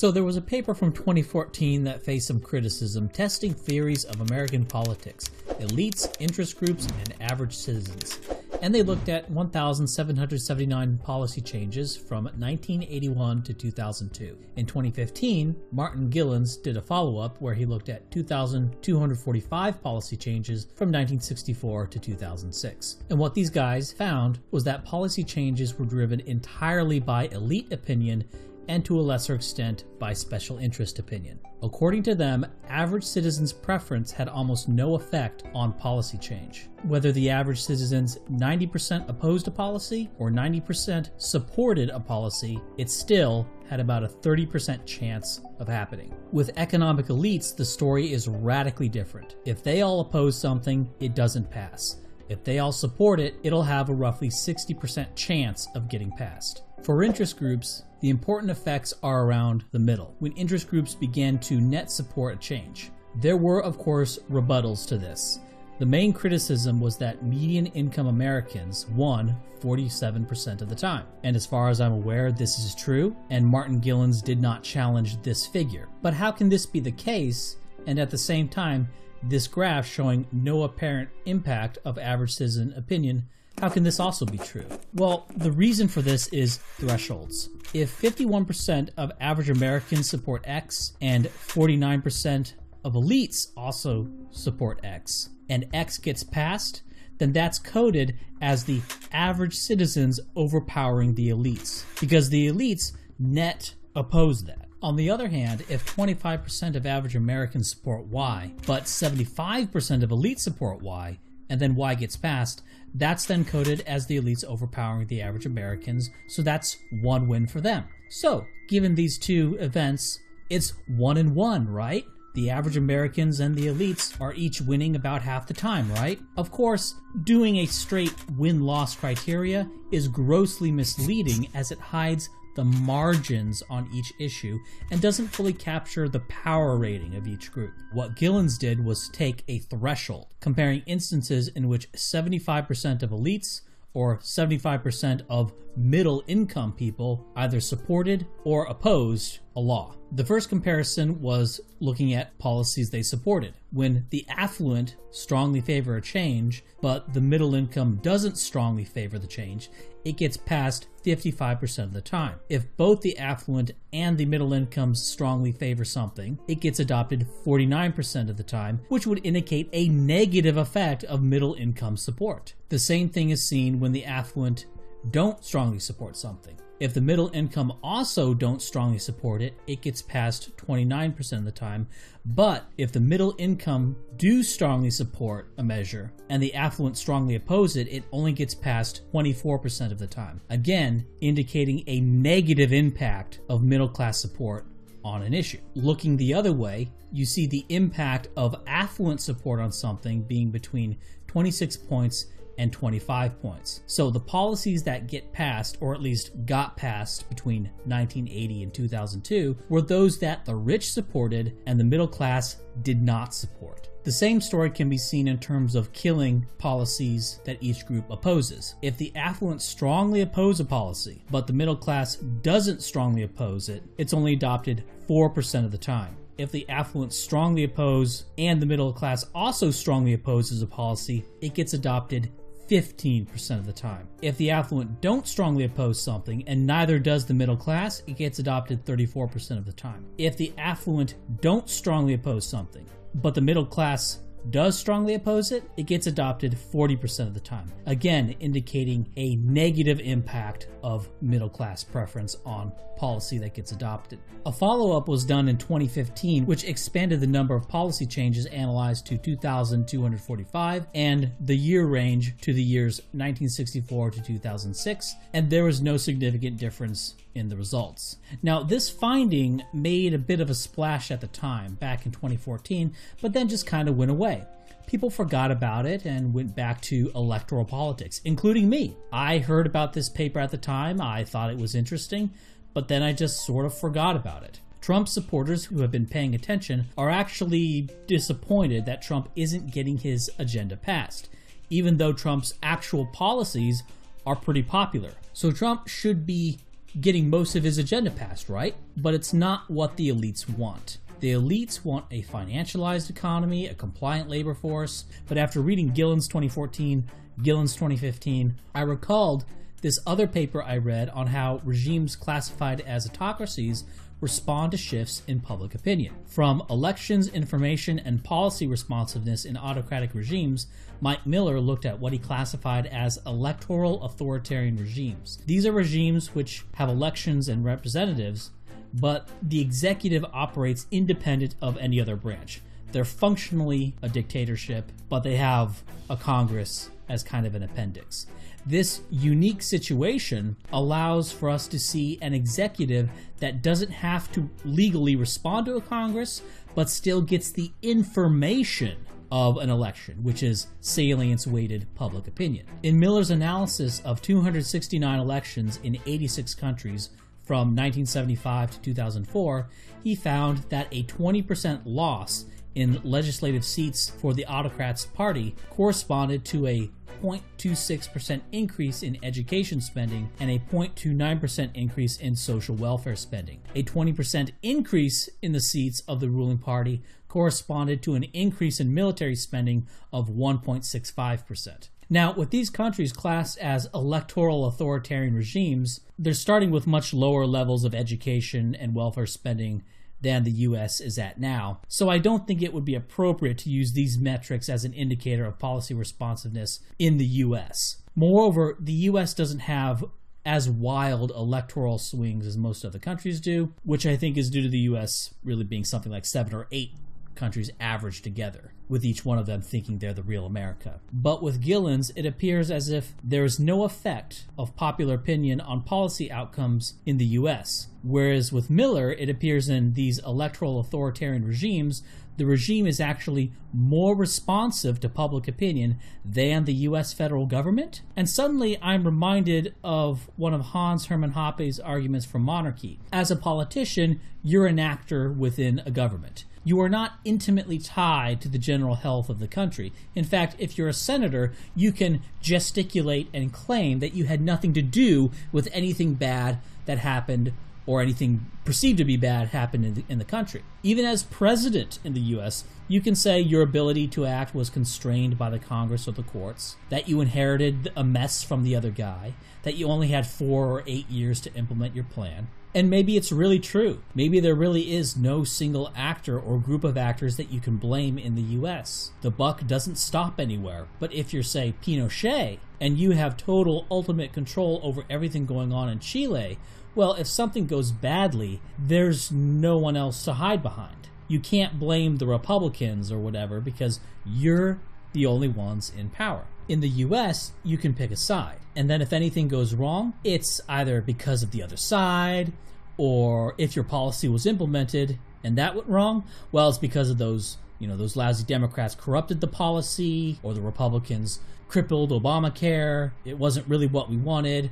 So there was a paper from 2014 that faced some criticism testing theories of American politics, elites, interest groups, and average citizens. And they looked at 1,779 policy changes from 1981 to 2002. In 2015, Martin Gilens did a follow-up where he looked at 2,245 policy changes from 1964 to 2006. And what these guys found was that policy changes were driven entirely by elite opinion and to a lesser extent by special interest opinion. According to them, average citizens' preference had almost no effect on policy change. Whether the average citizens 90% opposed a policy or 90% supported a policy, it still had about a 30% chance of happening. With economic elites, the story is radically different. If they all oppose something, it doesn't pass. If they all support it, it'll have a roughly 60% chance of getting passed. For interest groups, the important effects are around the middle, when interest groups began to net support a change. There were, of course, rebuttals to this. The main criticism was that median income Americans won 47% of the time. And as far as I'm aware, this is true, and Martin Gilens did not challenge this figure. But how can this be the case, and at the same time, this graph showing no apparent impact of average citizen opinion? How can this also be true? Well, the reason for this is thresholds. If 51% of average Americans support X and 49% of elites also support X, and X gets passed, then that's coded as the average citizens overpowering the elites, because the elites net oppose that. On the other hand, if 25% of average Americans support Y, but 75% of elites support Y, and then Y gets passed, that's then coded as the elites overpowering the average Americans, so that's one win for them. So, given these two events, it's 1 and 1, right? The average Americans and the elites are each winning about half the time, right? Of course, doing a straight win-loss criteria is grossly misleading as it hides the margins on each issue and doesn't fully capture the power rating of each group. What Gilens did was take a threshold, comparing instances in which 75% of elites or 75% of middle income people either supported or opposed a law. The first comparison was looking at policies they supported. When the affluent strongly favor a change, but the middle income doesn't strongly favor the change, it gets passed 55% of the time. If both the affluent and the middle incomes strongly favor something, it gets adopted 49% of the time, which would indicate a negative effect of middle income support. The same thing is seen when the affluent don't strongly support something. If the middle income also don't strongly support it, it gets passed 29% of the time. But if the middle income do strongly support a measure and the affluent strongly oppose it, it only gets passed 24% of the time. Again, indicating a negative impact of middle class support on an issue. Looking the other way, you see the impact of affluent support on something being between 26 points and 25 points. So the policies that get passed, or at least got passed between 1980 and 2002, were those that the rich supported and the middle class did not support. The same story can be seen in terms of killing policies that each group opposes. If the affluent strongly oppose a policy, but the middle class doesn't strongly oppose it, it's only adopted 4% of the time. If the affluent strongly oppose and the middle class also strongly opposes a policy, it gets adopted 15% of the time. If the affluent don't strongly oppose something and neither does the middle class, it gets adopted 34% of the time. If the affluent don't strongly oppose something, but the middle class does strongly oppose it, it gets adopted 40% of the time. Again, indicating a negative impact of middle class preference on policy that gets adopted. A follow-up was done in 2015, which expanded the number of policy changes analyzed to 2,245 and the year range to the years 1964 to 2006, and there was no significant difference in the results. Now, this finding made a bit of a splash at the time, back in 2014, but then just kind of went away. People forgot about it and went back to electoral politics, including me. I heard about this paper at the time, I thought it was interesting, but then I just sort of forgot about it. Trump supporters who have been paying attention are actually disappointed that Trump isn't getting his agenda passed, even though Trump's actual policies are pretty popular. So Trump should be getting most of his agenda passed, right? But it's not what the elites want. The elites want a financialized economy, a compliant labor force. But after reading Gillen's 2014, Gillen's 2015, I recalled this other paper I read on how regimes classified as autocracies respond to shifts in public opinion. From elections, information, and policy responsiveness in autocratic regimes, Mike Miller looked at what he classified as electoral authoritarian regimes. These are regimes which have elections and representatives, but the executive operates independent of any other branch. They're functionally a dictatorship, but they have a Congress as kind of an appendix. This unique situation allows for us to see an executive that doesn't have to legally respond to a Congress, but still gets the information of an election, which is salience-weighted public opinion. In Miller's analysis of 269 elections in 86 countries from 1975 to 2004, he found that a 20% loss in legislative seats for the autocrats' party corresponded to a 0.26% increase in education spending and a 0.29% increase in social welfare spending. A 20% increase in the seats of the ruling party corresponded to an increase in military spending of 1.65%. Now, with these countries classed as electoral authoritarian regimes, they're starting with much lower levels of education and welfare spending than the U.S. is at now. So I don't think it would be appropriate to use these metrics as an indicator of policy responsiveness in the U.S. Moreover, the U.S. doesn't have as wild electoral swings as most other countries do, which I think is due to the U.S. really being something like 7 or 8 countries averaged together, with each one of them thinking they're the real America. But with Gillen's, it appears as if there is no effect of popular opinion on policy outcomes in the US. Whereas with Miller, it appears in these electoral authoritarian regimes, the regime is actually more responsive to public opinion than the US federal government. And suddenly I'm reminded of one of Hans Hermann Hoppe's arguments for monarchy. As a politician, you're an actor within a government. You are not intimately tied to the general health of the country. In fact, if you're a senator, you can gesticulate and claim that you had nothing to do with anything bad that happened or anything perceived to be bad happened in the country. Even as president in the U.S., you can say your ability to act was constrained by the Congress or the courts, that you inherited a mess from the other guy, that you only had 4 or 8 years to implement your plan. And maybe it's really true. Maybe there really is no single actor or group of actors that you can blame in the US. The buck doesn't stop anywhere. But if you're, say, Pinochet, and you have total ultimate control over everything going on in Chile, well, if something goes badly, there's no one else to hide behind. You can't blame the Republicans or whatever because you're the only ones in power. In the US, you can pick a side. And then if anything goes wrong, it's either because of the other side, or if your policy was implemented and that went wrong, well, it's because of those lousy Democrats corrupted the policy, or the Republicans crippled Obamacare. It wasn't really what we wanted.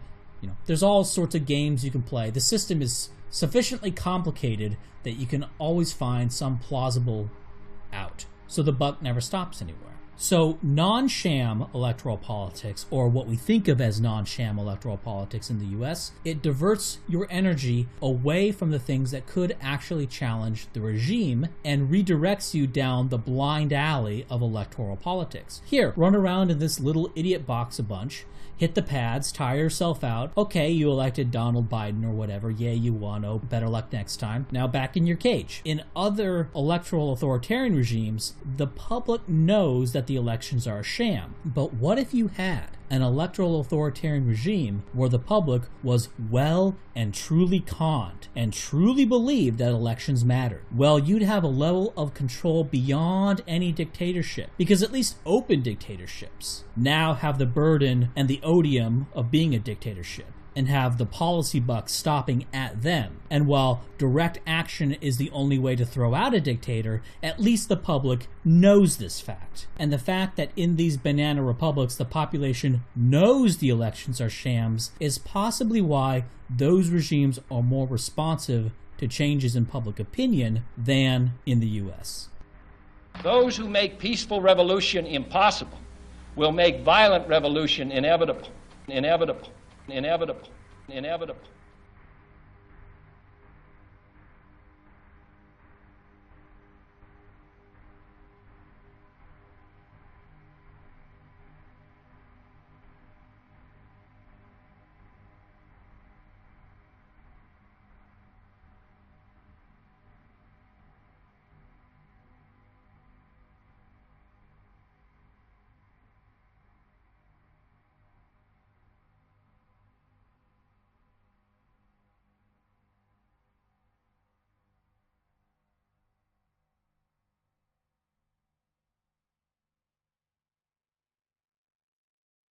There's all sorts of games you can play. The system is sufficiently complicated that you can always find some plausible out. So the buck never stops anywhere. So non-sham electoral politics, or what we think of as non-sham electoral politics in the US, it diverts your energy away from the things that could actually challenge the regime and redirects you down the blind alley of electoral politics. Here, run around in this little idiot box a bunch, hit the pads, tire yourself out. Okay, you elected Donald Biden or whatever. Yay, you won. Oh, better luck next time. Now back in your cage. In other electoral authoritarian regimes, the public knows that the elections are a sham. But what if you had an electoral authoritarian regime where the public was well and truly conned and truly believed that elections mattered? Well, you'd have a level of control beyond any dictatorship, because at least open dictatorships now have the burden and the odium of being a dictatorship, and have the policy buck stopping at them. And while direct action is the only way to throw out a dictator, at least the public knows this fact. And the fact that in these banana republics the population knows the elections are shams is possibly why those regimes are more responsive to changes in public opinion than in the US. Those who make peaceful revolution impossible will make violent revolution inevitable. Inevitable.